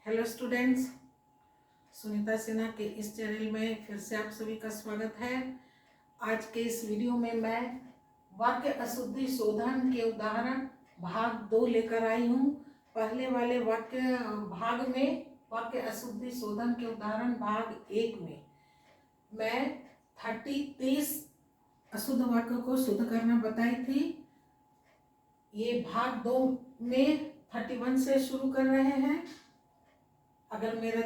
Hello students, Sunita Sinha के इस channel में फिर से आप सभी का स्वागत है। आज के इस वीडियो में मैं वाक्य अशुद्धि शोधन के उदाहरण भाग 2 लेकर आई हूँ। पहले वाले वाक्य भाग में वाक्य अशुद्धि शोधन के उदाहरण भाग 1 में मैं 30 अशुद्ध वाक्यों को शुद्ध करना बताई थी। ये भाग 2 में 31 से शुरू कर रहे हैं। अगर मेरा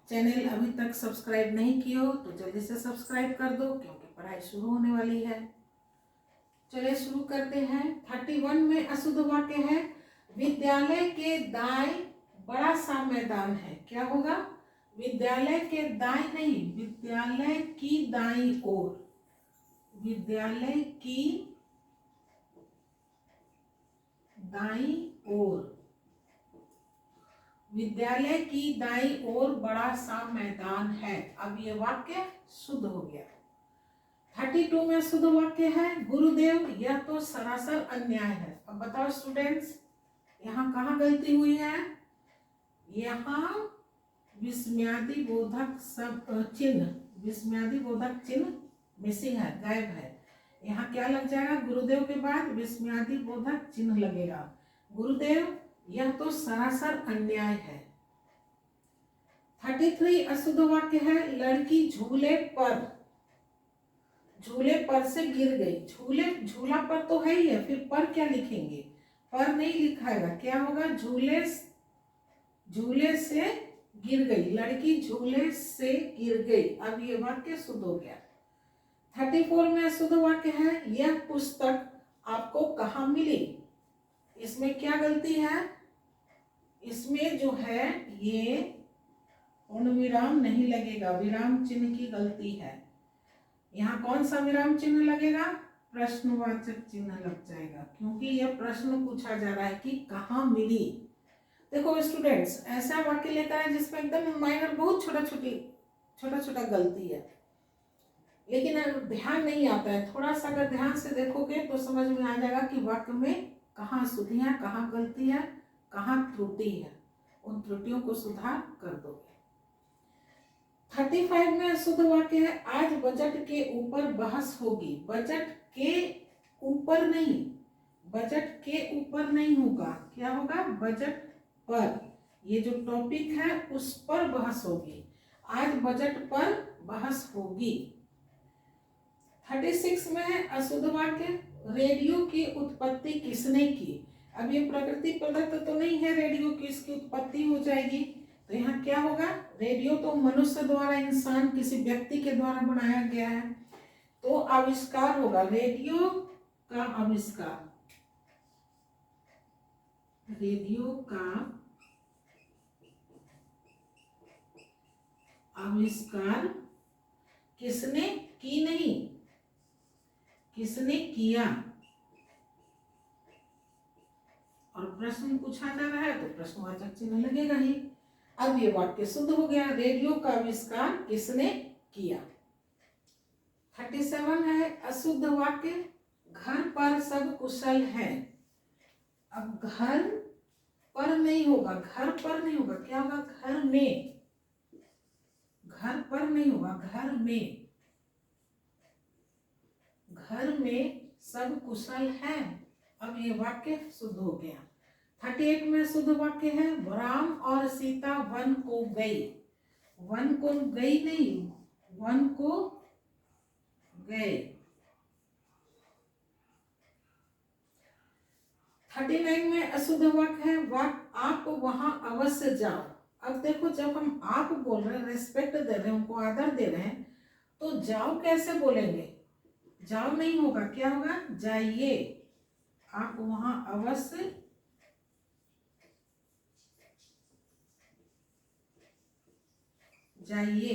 चैनल अभी तक सब्सक्राइब नहीं किया हो तो जल्दी से सब्सक्राइब कर दो, क्योंकि पढ़ाई शुरू होने वाली है। चलिए शुरू करते हैं। 31 में अशुद्ध वाक्य है, विद्यालय के दाएं बड़ा सा मैदान है। क्या होगा? विद्यालय के दाएं नहीं, विद्यालय की दाईं ओर, विद्यालय की दाईं ओर, विद्यालय की दाईं ओर बड़ा सा मैदान है। अब ये वाक्य शुद्ध हो गया। 32 में शुद्ध वाक्य है, गुरुदेव यह तो सरासर अन्याय है। अब बताओ स्टूडेंट्स, यहाँ कहाँ गलती हुई है? यहाँ विस्मयादि बोधक सब चिन्ह, विस्मयादि बोधक चिन्ह मिसिंग है, गायब है। यहाँ क्या लग जाएगा? गुरुदेव के बाद विस्मयादि बोधक चिन्ह लगेगा। गुरुदेव यह तो सरासर अन्याय है। 33 अशुद्ध वाक्य है, लड़की झूले पर से गिर गई। झूला पर तो है ही है, फिर पर क्या लिखेंगे? पर नहीं लिखाएगा। क्या होगा? झूले से गिर गई, लड़की झूले से गिर गई। अब ये वाक्य शुद्ध हो गया। 34 में अशुद्ध वाक्य है, यह पुस्तक आपको कहाँ मिली। इसमें क्या गलती है? इसमें जो है ये पूर्ण विराम नहीं लगेगा, विराम चिन्ह की गलती है। यहाँ कौन सा विराम चिन्ह लगेगा? प्रश्नवाचक चिन्ह लग जाएगा, क्योंकि यह प्रश्न पूछा जा रहा है कि कहाँ मिली। देखो स्टूडेंट्स, ऐसा वाक्य लेकर है जिसमें एकदम माइनर, बहुत छोटा गलती है, लेकिन ध्यान नहीं आता है। थोड़ा सा अगर ध्यान से देखोगे तो समझ में आ जाएगा कि वाक्य में कहाँ शुद्धियाँ, कहाँ गलती है, कहाँ त्रुटि है। उन त्रुटियों को सुधार कर दोगे। 35 में अशुद्ध वाक्य है, आज बजट के ऊपर बहस होगी। बजट के ऊपर नहीं, बजट के ऊपर नहीं होगा। क्या होगा? बजट पर, ये जो टॉपिक है उस पर बहस होगी। आज बजट पर बहस होगी। 36 में है अशुद्ध वाक्य, रेडियो की उत्पत्ति किसने की। अब ये प्रकृति प्रदत्त तो नहीं है रेडियो की, इसकी उत्पत्ति हो जाएगी। तो यहाँ क्या होगा? रेडियो तो मनुष्य द्वारा, इंसान किसी व्यक्ति के द्वारा बनाया गया है, तो आविष्कार होगा रेडियो का आविष्कार। रेडियो का आविष्कार किसने की नहीं, किसने किया। और प्रश्न पूछा जा रहा है तो प्रश्नवाचक चिन्ह लगेगा ही। अब ये वाक्य शुद्ध हो गया, रेडियो का आविष्कार किसने किया। 37 है अशुद्ध वाक्य, घर पर सब कुशल है। अब घर पर नहीं होगा, घर पर नहीं होगा। क्या होगा? घर में, घर पर नहीं होगा, घर में, घर में सब कुशल है। अब ये वाक्य शुद्ध हो गया। 38 में शुद्ध वाक्य है, राम और सीता वन को गई। वन को गई नहीं, वन को गए। 39 में अशुद्ध वाक्य है, आप वहां अवश्य जाओ। अब देखो, जब हम आप बोल रहे हैं, रेस्पेक्ट दे रहे हैं, उनको आदर दे रहे हैं, तो जाओ कैसे बोलेंगे? जाओ नहीं होगा। क्या होगा? जाइए, आप वहां अवश्य जाइए।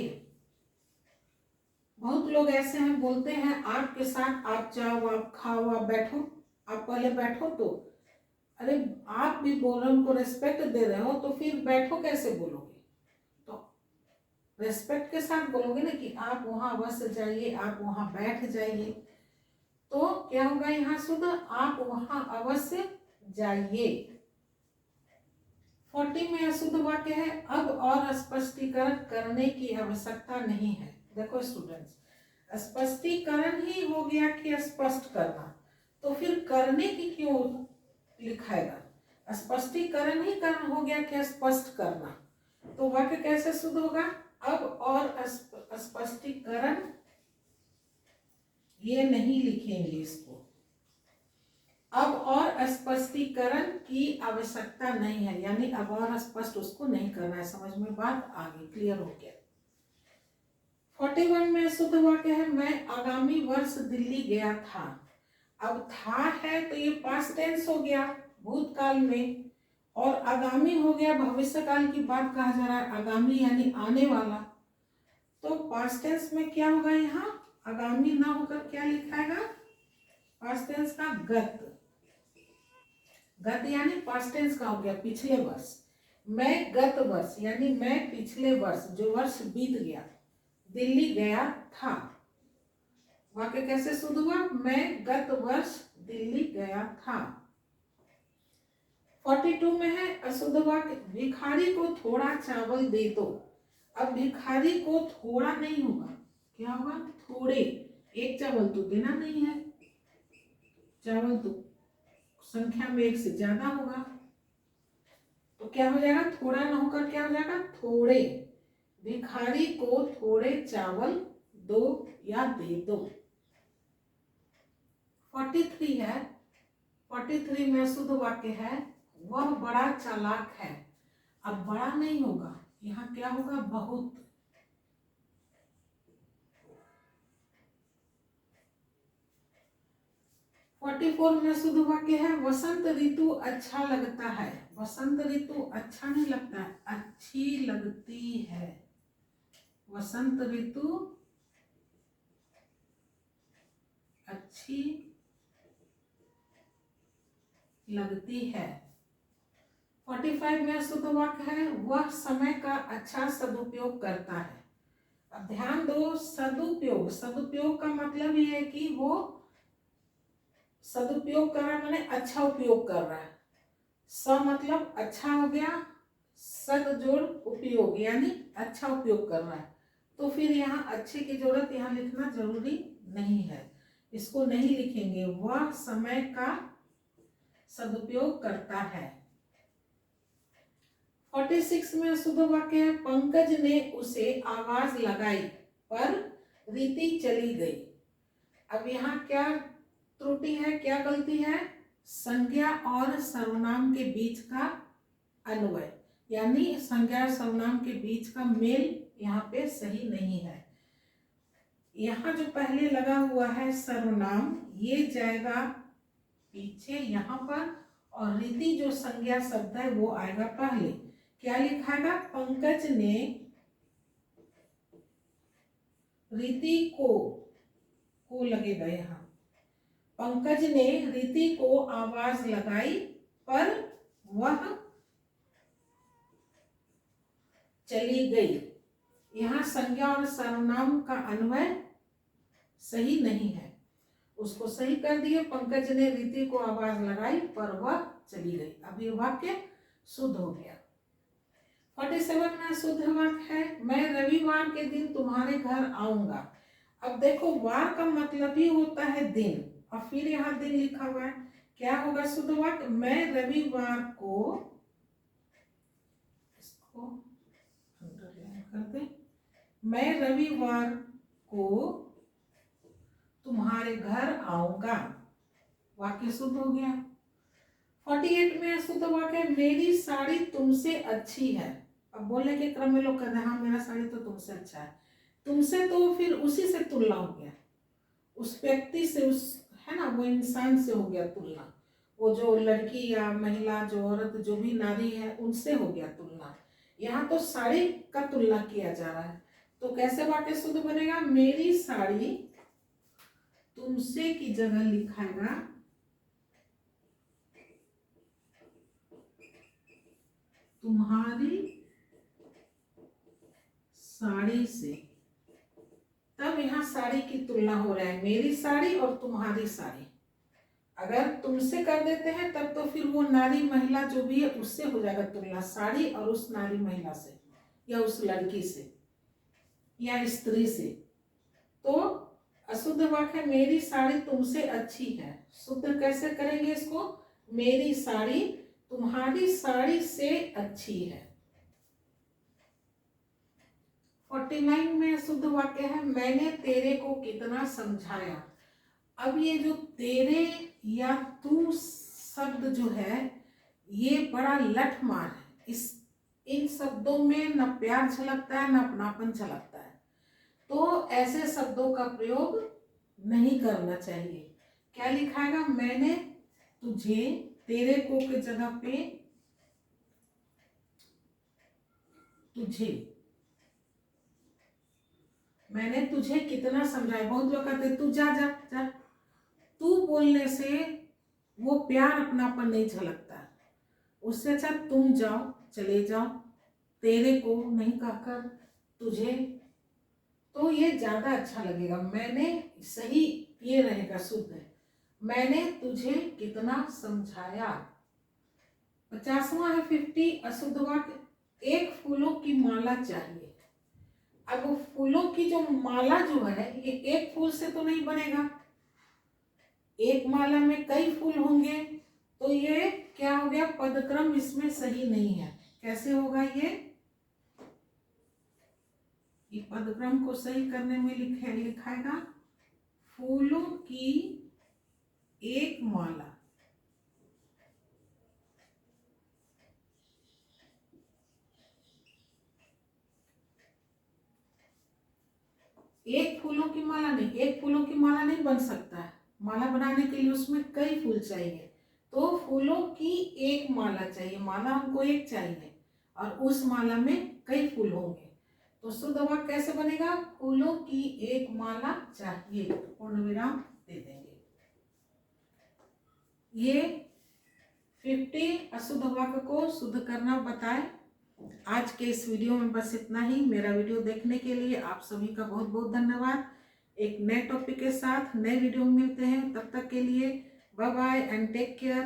बहुत लोग ऐसे हैं, बोलते हैं आपके साथ, आप जाओ, आप खाओ, आप बैठो, आप पहले बैठो। तो अरे आप भी बोल रहे हो, उनको रेस्पेक्ट दे रहे हो, तो फिर बैठो कैसे बोलोगे? तो रेस्पेक्ट के साथ बोलोगे ना कि आप वहां अवश्य जाइए, आप वहां बैठ जाइए। तो क्या होगा यहाँ शुद्ध? आप वहां अवश्य जाइए। 40 में अशुद्ध वाक्य है, अब और स्पष्टीकरण करने की आवश्यकता नहीं है। देखो स्टूडेंट्स, स्पष्टीकरण ही हो गया कि स्पष्ट करना, तो फिर करने की क्यों लिखाएगा? स्पष्टीकरण ही करना हो गया कि स्पष्ट करना, तो वाक्य कैसे शुद्ध होगा? अब और स्पष्टीकरण, ये नहीं लिखेंगे इसको, अब और स्पष्टीकरण की आवश्यकता नहीं है, यानी अब और स्पष्ट उसको नहीं करना है। समझ में बात आ गई? क्लियर हो गया? 41 में शुद्ध वाक्य है, मैं आगामी वर्ष दिल्ली गया था। अब था है तो ये पास्ट टेंस हो गया, भूतकाल में, और आगामी हो गया, भविष्य काल की बात कहा जा रहा है, आगामी यानी आने वाला। तो पास्ट टेंस में क्या होगा? यहाँ आगामी ना होकर क्या लिखाएगा? पास्ट टेंस का गत। गत यानी पास्ट टेंस का हो गया पिछले वर्ष। मैं गत वर्ष यानी मैं पिछले वर्ष, जो वर्ष बीत गया, दिल्ली गया था। वाक्य कैसे शुद्ध हुआ? मैं गत वर्ष दिल्ली गया था। 42 में है अशुद्ध वाक्य, भिखारी को थोड़ा चावल दे दो। अब भिखारी को थोड़ा नहीं होगा, क्या होगा? थोड़े। एक चावल तो देना नहीं है, चावल तो संख्या में एक से ज्यादा होगा, तो क्या हो जाएगा? थोड़ा ना होकर क्या हो जाएगा? थोड़े। भिखारी को थोड़े चावल दो या दे दो। 43 है, 43 में शुद्ध वाक्य है, वह बड़ा चालाक है। अब बड़ा नहीं होगा, यहाँ क्या होगा? बहुत। फोर्टी फोर में शुद्ध वाक्य है, वसंत ऋतु अच्छा लगता है। वसंत ऋतु अच्छा नहीं लगता है, अच्छी लगती है। वसंत ऋतु अच्छी लगती है। 45 में शुद्ध वाक्य है, वह समय का अच्छा सदुपयोग करता है। अब ध्यान दो, सदुपयोग, सदुपयोग का मतलब ये है कि वो सदुपयोग कर रहा है, माने अच्छा उपयोग कर रहा है। स मतलब अच्छा हो गया, सद जोड़ उपयोग यानी अच्छा उपयोग कर रहा है, तो फिर यहाँ अच्छे की जरूरत यहाँ लिखना जरूरी नहीं है, इसको नहीं लिखेंगे। वह समय का सदुपयोग करता है। 46 में शुद्ध वाक्य है, पंकज ने उसे आवाज लगाई पर रीति चली गई। अब यहाँ क्या त्रुटि है, क्या गलती है? संज्ञा और सर्वनाम के बीच का अन्वय, यानी संज्ञा और सर्वनाम के बीच का मेल यहाँ पे सही नहीं है। यहाँ जो पहले लगा हुआ है सर्वनाम, ये जाएगा पीछे यहाँ पर, और रीति जो संज्ञा शब्द है वो आएगा पहले। क्या लिखाएगा? पंकज ने रीति को लगेगा यहाँ। पंकज ने रीति को आवाज लगाई पर वह चली गई। यहाँ संज्ञा और सर्वनाम का अन्वय सही नहीं है, उसको सही कर दिए। पंकज ने रीति को आवाज लगाई पर वह चली गई। अब ये वाक्य शुद्ध हो गया। 47 में शुद्ध वाक्य है, मैं रविवार के दिन तुम्हारे घर आऊंगा। अब देखो, वार का मतलब ही होता है दिन, और फिर यहाँ दिन लिखा हुआ है, क्या होगा शुद्ध वाक्य? मैं रविवार को, इसको अंडरलाइन कर दे, मैं रविवार को तुम्हारे घर आऊंगा। वाक्य शुद्ध हो गया। 48 में शुद्ध वाक्य, मेरी साड़ी तुमसे अच्छी है। अब बोलने के क्रम में लोग कहते हैं हाँ मेरा साड़ी तो तुमसे अच्छा है। तुमसे तो फिर उसी से तुलना हो गया, उस व्यक्ति से, उस है ना, वो इंसान से हो गया तुलना, वो जो लड़की या महिला, जो औरत, जो भी नारी है, उनसे हो गया तुलना। यहाँ तो साड़ी का तुलना किया जा रहा है, तो कैसे वाक्य शुद्ध बनेगा? मेरी साड़ी तुमसे की जगह लिखाएगा तुम्हारी साड़ी से। तब यहाँ साड़ी की तुलना हो रहा है, मेरी साड़ी और तुम्हारी साड़ी। अगर तुमसे कर देते हैं तब तो फिर वो नारी महिला जो भी है उससे हो जाएगा तुलना, साड़ी और उस नारी महिला से या उस लड़की से या स्त्री से। तो अशुद्ध वाक्य है मेरी साड़ी तुमसे अच्छी है। शुद्ध कैसे करेंगे इसको? मेरी साड़ी तुम्हारी साड़ी से अच्छी है। 49 में शुद्ध वाक्य है मैंने तेरे को कितना समझाया। अब ये जो तेरे या तू शब्द जो है ये बड़ा लठमार है। इन शब्दों में न प्यार झलकता है न अपनापन झलकता है, तो ऐसे शब्दों का प्रयोग नहीं करना चाहिए। क्या लिखाएगा? मैंने तुझे, तेरे को के जगह पे तुझे, मैंने तुझे कितना समझाया। बहुत लोग कहते तू जा जा जा, तू बोलने से वो प्यार अपनापन नहीं झलकता। उससे अच्छा तुम जाओ, चले जाओ, तेरे को नहीं कहकर तुझे, तो ये ज्यादा अच्छा लगेगा। मैंने सही ये रहेगा शुद्ध है, मैंने तुझे कितना समझाया। 50वां है 50 अशुद्ध वाक्य एक फूलों की माला चाहिए। अब फूलों की जो माला जो है ये एक फूल से तो नहीं बनेगा, एक माला में कई फूल होंगे, तो ये क्या हो गया? पदक्रम इसमें सही नहीं है। कैसे होगा ये पदक्रम को सही करने में लिखाएगा फूलों की एक माला। एक फूलों की माला नहीं, एक फूलों की माला नहीं बन सकता है। माला बनाने के लिए उसमें कई फूल चाहिए, तो फूलों की एक माला चाहिए। माला हमको एक चाहिए और उस माला में कई फूल होंगे, तो शुद्ध वाक्य कैसे बनेगा? फूलों की एक माला चाहिए, पूर्ण विराम दे देंगे। ये 50 अशुद्ध वाक्य को शुद्ध करना बताए। आज के इस वीडियो में बस इतना ही। मेरा वीडियो देखने के लिए आप सभी का बहुत बहुत धन्यवाद। एक नए टॉपिक के साथ नए वीडियो में मिलते हैं, तब तक के लिए bye bye and take care.